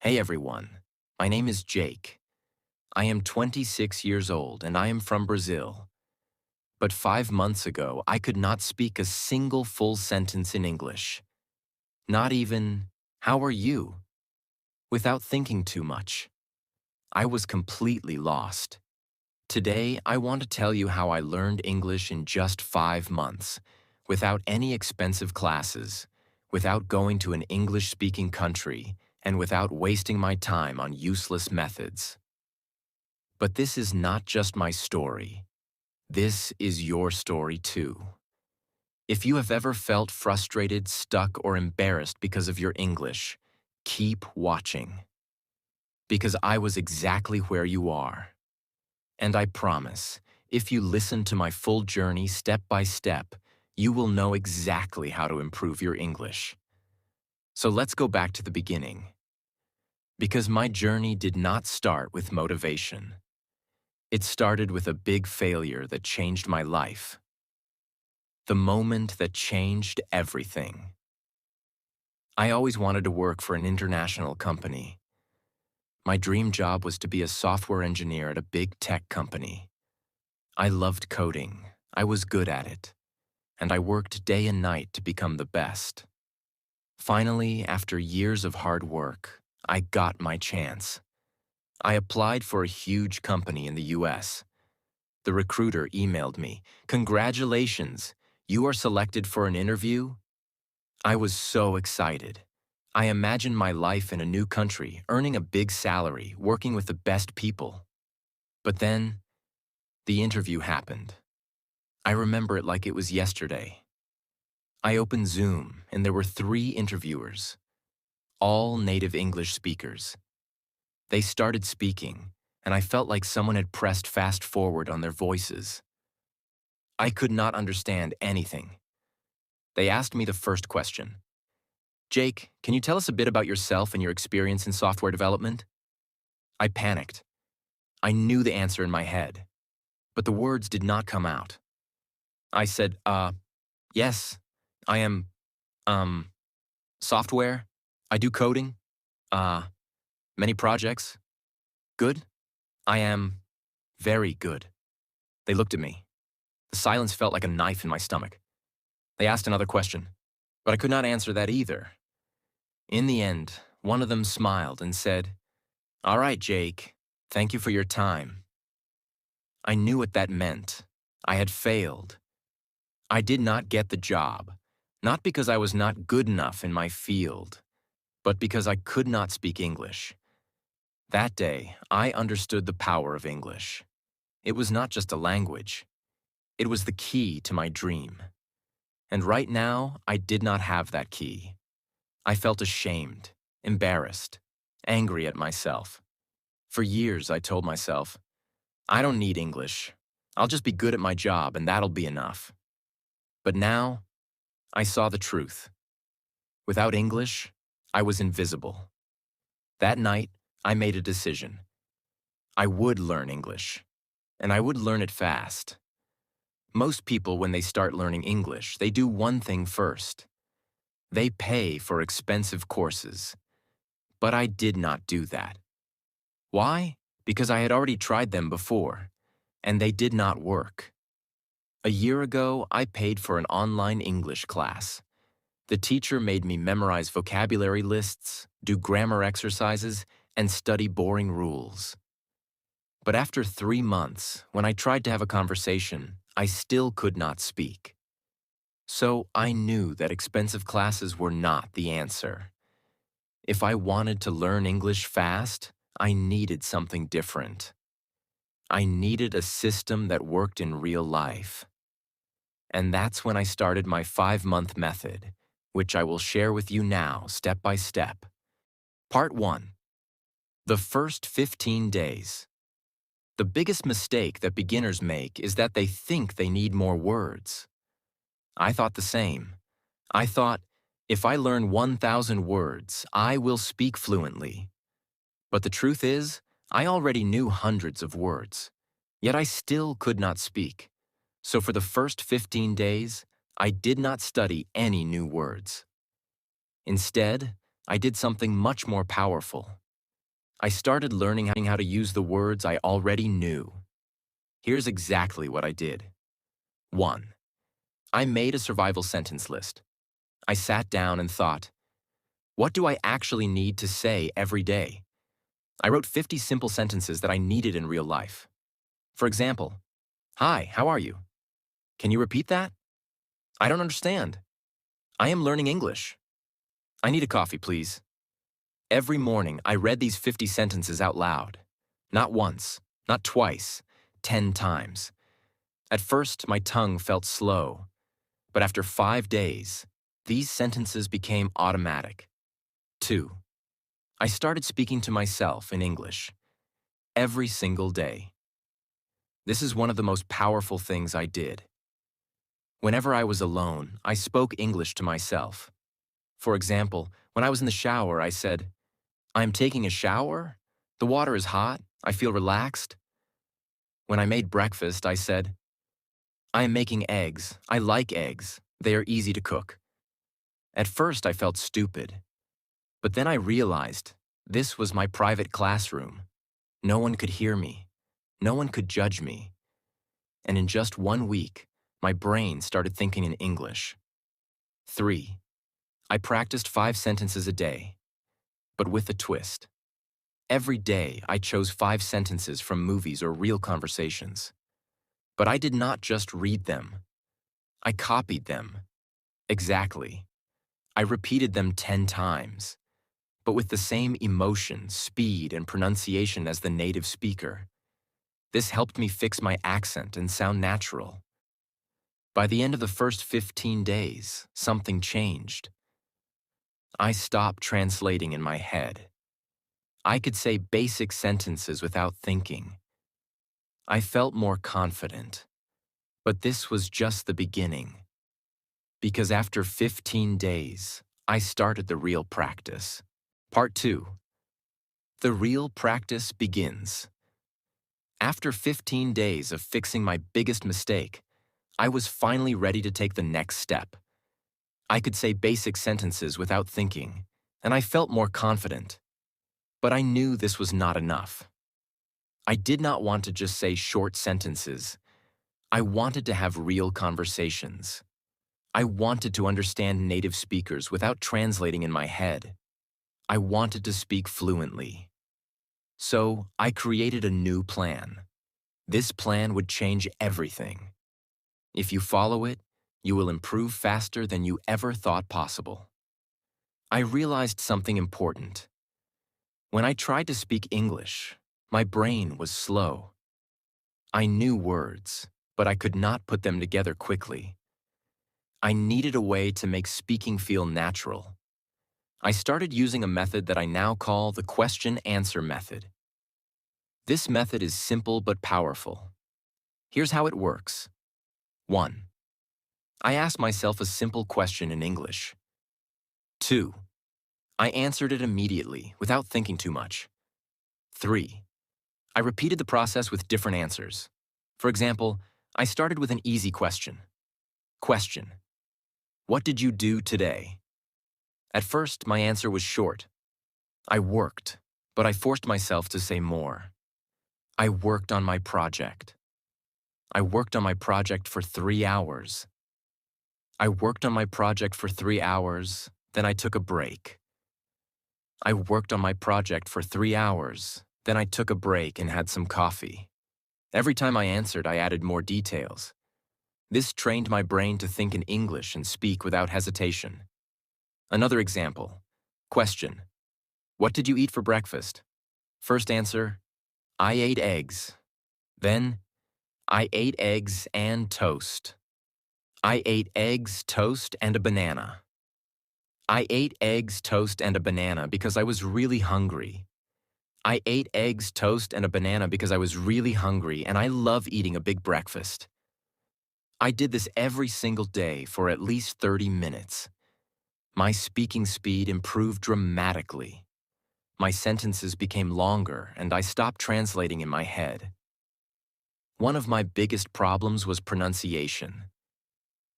Hey everyone, my name is Jake. I am 26 years old and I am from Brazil. But 5 months ago, I could not speak a single full sentence in English. Not even, how are you? Without thinking too much. I was completely lost. Today, I want to tell you how I learned English in just 5 months, without any expensive classes, without going to an English-speaking country, and without wasting my time on useless methods. But this is not just my story. This is your story too. If you have ever felt frustrated, stuck, or embarrassed because of your English, keep watching. Because I was exactly where you are. And I promise, if you listen to my full journey step by step, you will know exactly how to improve your English. So let's go back to the beginning. Because my journey did not start with motivation. It started with a big failure that changed my life. The moment that changed everything. I always wanted to work for an international company. My dream job was to be a software engineer at a big tech company. I loved coding, I was good at it, and I worked day and night to become the best. Finally, after years of hard work, I got my chance. I applied for a huge company in the US. The recruiter emailed me, "Congratulations, you are selected for an interview?" I was so excited. I imagined my life in a new country, earning a big salary, working with the best people. But then, the interview happened. I remember it like it was yesterday. I opened Zoom, and there were 3 interviewers, all native English speakers. They started speaking, and I felt like someone had pressed fast forward on their voices. I could not understand anything. They asked me the first question. "Jake, can you tell us a bit about yourself and your experience in software development?" I panicked. I knew the answer in my head, but the words did not come out. I said, yes, I am, um, software. I do coding. Uh, Many projects. Good. I am very good." They looked at me. The silence felt like a knife in my stomach. They asked another question, but I could not answer that either. In the end, one of them smiled and said, "All right, Jake, thank you for your time." I knew what that meant. I had failed. I did not get the job, not because I was not good enough in my field, but because I could not speak English. That day, I understood the power of English. It was not just a language. It was the key to my dream. And right now, I did not have that key. I felt ashamed, embarrassed, angry at myself. For years, I told myself, I don't need English. I'll just be good at my job and that'll be enough. But now, I saw the truth. Without English, I was invisible. That night, I made a decision. I would learn English, and I would learn it fast. Most people, when they start learning English, they do one thing first. They pay for expensive courses. But I did not do that. Why? Because I had already tried them before, and they did not work. A year ago, I paid for an online English class. The teacher made me memorize vocabulary lists, do grammar exercises, and study boring rules. But after 3 months, when I tried to have a conversation, I still could not speak. So I knew that expensive classes were not the answer. If I wanted to learn English fast, I needed something different. I needed a system that worked in real life. And that's when I started my 5-month method, which I will share with you now, step by step. Part 1. The first 15 days. The biggest mistake that beginners make is that they think they need more words. I thought the same. I thought, if I learn 1,000 words, I will speak fluently. But the truth is, I already knew hundreds of words, yet I still could not speak. So for the first 15 days, I did not study any new words. Instead, I did something much more powerful. I started learning how to use the words I already knew. Here's exactly what I did. 1. I made a survival sentence list. I sat down and thought, what do I actually need to say every day? I wrote 50 simple sentences that I needed in real life. For example, hi, how are you? Can you repeat that? I don't understand. I am learning English. I need a coffee, please. Every morning, I read these 50 sentences out loud. Not once, not twice, 10 times. At first, my tongue felt slow, but after 5 days, these sentences became automatic. 2. I started speaking to myself in English every single day. This is one of the most powerful things I did. Whenever I was alone, I spoke English to myself. For example, when I was in the shower, I said, I'm taking a shower? The water is hot. I feel relaxed. When I made breakfast, I said, I am making eggs. I like eggs. They are easy to cook. At first, I felt stupid. But then I realized this was my private classroom. No one could hear me. No one could judge me. And in just 1 week, my brain started thinking in English. 3. I practiced 5 sentences a day, but with a twist. Every day, I chose 5 sentences from movies or real conversations. But I did not just read them. I copied them. Exactly. I repeated them 10 times, but with the same emotion, speed, and pronunciation as the native speaker. This helped me fix my accent and sound natural. By the end of the first 15 days, something changed. I stopped translating in my head. I could say basic sentences without thinking. I felt more confident. But this was just the beginning. Because after 15 days, I started the real practice. Part 2. The real practice begins. After 15 days of fixing my biggest mistake, I was finally ready to take the next step. I could say basic sentences without thinking, and I felt more confident. But I knew this was not enough. I did not want to just say short sentences. I wanted to have real conversations. I wanted to understand native speakers without translating in my head. I wanted to speak fluently. So I created a new plan. This plan would change everything. If you follow it, you will improve faster than you ever thought possible. I realized something important. When I tried to speak English, my brain was slow. I knew words, but I could not put them together quickly. I needed a way to make speaking feel natural. I started using a method that I now call the question-answer method. This method is simple but powerful. Here's how it works. 1. I asked myself a simple question in English. 2. I answered it immediately, without thinking too much. 3. I repeated the process with different answers. For example, I started with an easy question. Question: what did you do today? At first, my answer was short. I worked, but I forced myself to say more. I worked on my project. I worked on my project for 3 hours. I worked on my project for 3 hours, then I took a break. I worked on my project for 3 hours, then I took a break and had some coffee. Every time I answered, I added more details. This trained my brain to think in English and speak without hesitation. Another example. Question: what did you eat for breakfast? First answer: I ate eggs. Then, I ate eggs and toast. I ate eggs, toast, and a banana. I ate eggs, toast, and a banana because I was really hungry. I ate eggs, toast, and a banana because I was really hungry, and I love eating a big breakfast. I did this every single day for at least 30 minutes. My speaking speed improved dramatically. My sentences became longer, and I stopped translating in my head. One of my biggest problems was pronunciation.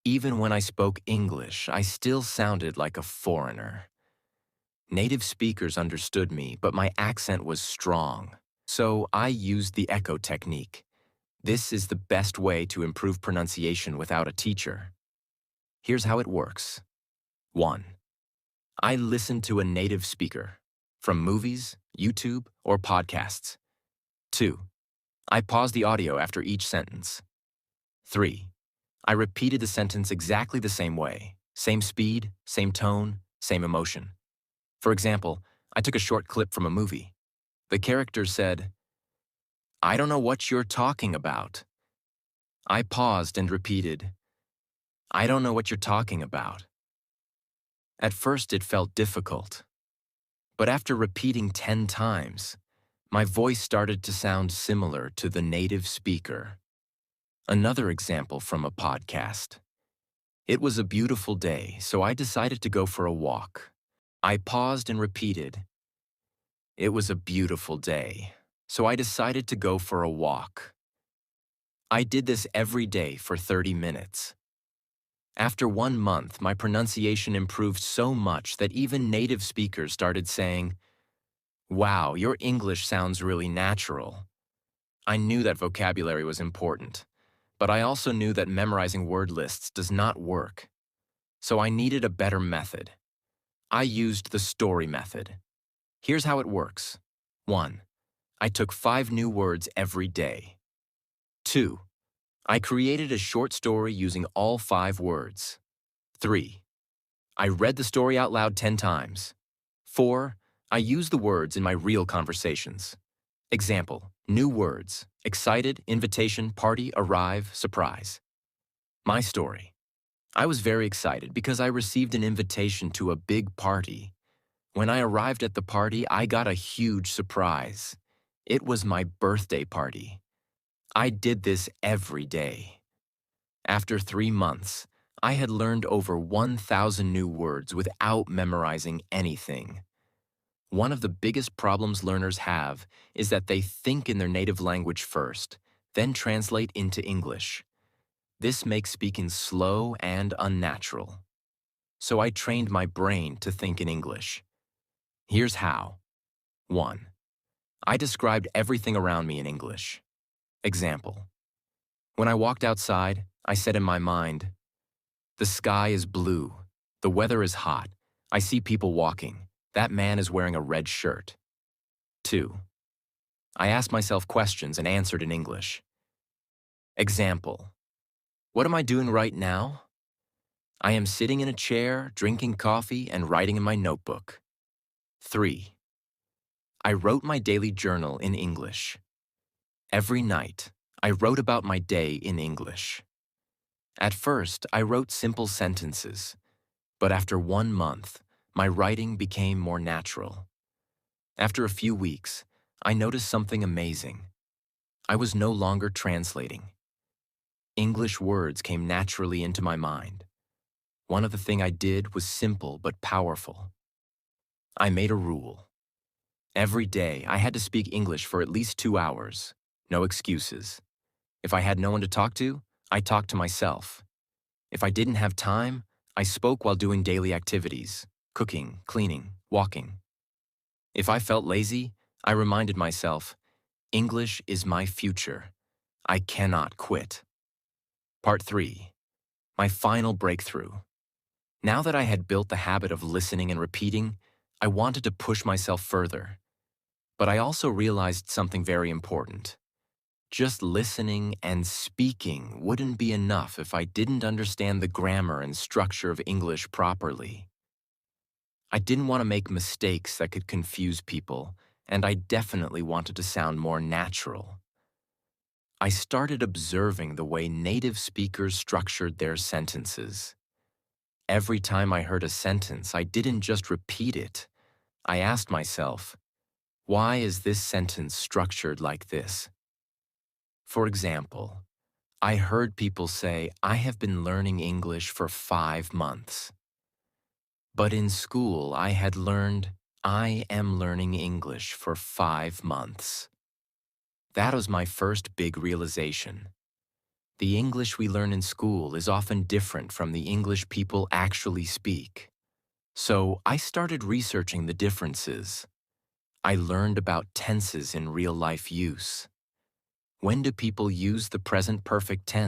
Even when I spoke English, I still sounded like a foreigner. Native speakers understood me, but my accent was strong. So I used the echo technique. This is the best way to improve pronunciation without a teacher. Here's how it works. 1. I listen to a native speaker from movies, YouTube, or podcasts. 2. I pause the audio after each sentence. 3. I repeated the sentence exactly the same way, same speed, same tone, same emotion. For example, I took a short clip from a movie. The character said, "I don't know what you're talking about." I paused and repeated, "I don't know what you're talking about." At first it felt difficult, but after repeating 10 times, my voice started to sound similar to the native speaker. Another example from a podcast. It was a beautiful day, so I decided to go for a walk. I paused and repeated, "It was a beautiful day, so I decided to go for a walk." I did this every day for 30 minutes. After 1 month, my pronunciation improved so much that even native speakers started saying, "Wow, your English sounds really natural." I knew that vocabulary was important, but I also knew that memorizing word lists does not work. So I needed a better method. I used the story method. Here's how it works. 1. I took 5 new words every day. 2. I created a short story using all 5 words. 3. I read the story out loud 10 times. 4. I used the words in my real conversations. Example, new words: excited, invitation, party, arrive, surprise. My story. I was very excited because I received an invitation to a big party. When I arrived at the party, I got a huge surprise. It was my birthday party. I did this every day. After 3 months, I had learned over 1,000 new words without memorizing anything. One of the biggest problems learners have is that they think in their native language first, then translate into English. This makes speaking slow and unnatural. So I trained my brain to think in English. Here's how. 1. I described everything around me in English. Example. When I walked outside, I said in my mind, "The sky is blue. The weather is hot. I see people walking. That man is wearing a red shirt." 2. I asked myself questions and answered in English. Example. What am I doing right now? I am sitting in a chair, drinking coffee, and writing in my notebook. 3. I wrote my daily journal in English. Every night, I wrote about my day in English. At first, I wrote simple sentences, but after 1 month, my writing became more natural. After a few weeks, I noticed something amazing. I was no longer translating. English words came naturally into my mind. One of the things I did was simple but powerful. I made a rule. Every day, I had to speak English for at least 2 hours. No excuses. If I had no one to talk to, I talked to myself. If I didn't have time, I spoke while doing daily activities: cooking, cleaning, walking. If I felt lazy, I reminded myself, English is my future. I cannot quit. Part 3. My final breakthrough. Now that I had built the habit of listening and repeating, I wanted to push myself further. But I also realized something very important. Just listening and speaking wouldn't be enough if I didn't understand the grammar and structure of English properly. I didn't want to make mistakes that could confuse people, and I definitely wanted to sound more natural. I started observing the way native speakers structured their sentences. Every time I heard a sentence, I didn't just repeat it. I asked myself, why is this sentence structured like this? For example, I heard people say, I have been learning English for 5 months. But in school, I had learned, I am learning English for 5 months. That was my first big realization. The English we learn in school is often different from the English people actually speak. So I started researching the differences. I learned about tenses in real-life use. When do people use the present perfect tense?